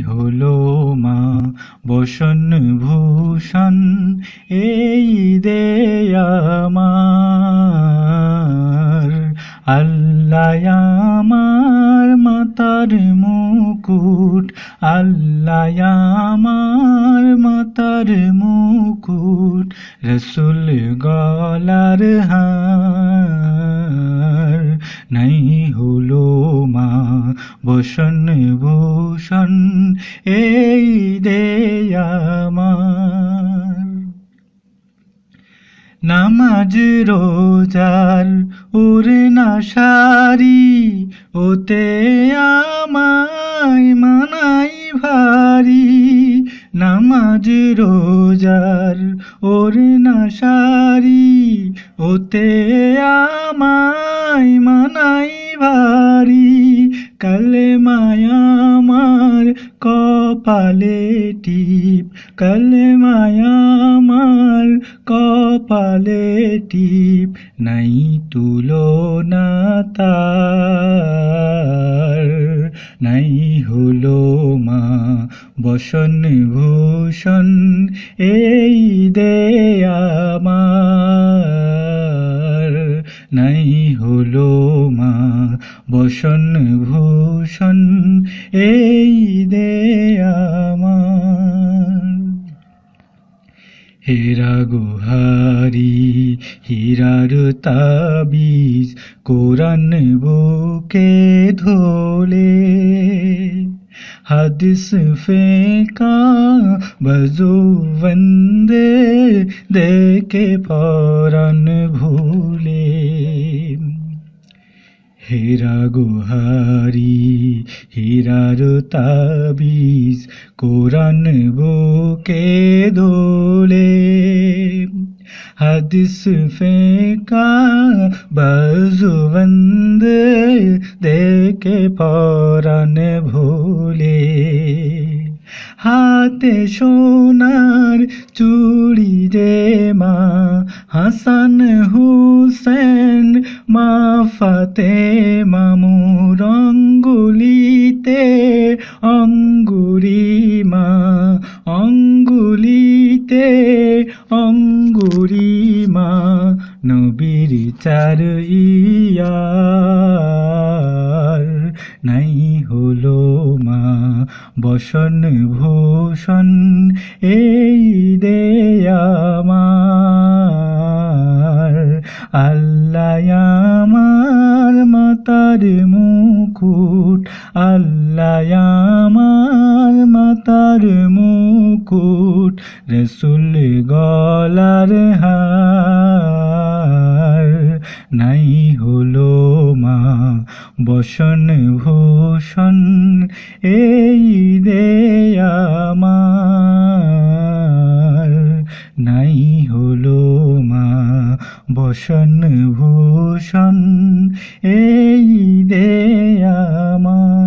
হলো মা বসন ভূষণ এই দে আমার। আল্লাহ আমার মাতার মুকুট, আল্লাহ আমার মাতার মুকুট, রসুল গলার হার। নাই হলো মা বসন ভূষণ এই দে আমার। নামাজ রোজার ওরে না সারি, ওতে আমায় মানাই ভারী। নামাজ রোজার ওরে না সারি, ওতে আমায় মানাই ভারী। কালেমায় আমার কপালে টিপ, কালেমায় আমার কপালে টিপ, নাই তুলনা তার। নাই হলো মা বসন ভূষণ এই দে আমার। নাই হলো মা বসন ভূষণ এই দে আমার। হীরা গুহারি হীরার তাবিজ, কোরআন বুকে ধোলে। হাদিস ফেকা বজুবন্দে, দেখে পরাণ ভুলে। হীরা গুহারি হীরার তাবিজ, কোরআন বুকে দোলে। হাদিস ফেকা বাজুবন্দ, দেখে পরাণ ভুলে। হাতে সোনার চুড়ি রে মা, হাসান হুসেন মা ফাতেমা মোর অঙ্গুলিতে, অঙ্গুরিমা অঙ্গুলিতে অঙ্গুরিমা। নবীর চার ইয়ার। নাই হলো মা বসন ভূষণ এই দে আমার। আল্লাহ আমার মাতার মুকুট, আল্লাহ আমার মাতার মুকুট, রসুল গলার হার। নাই হলো মা বসন ভূষণ এই দে আমার। নাই হলো মা বসন ভূষণ এই দে আমার।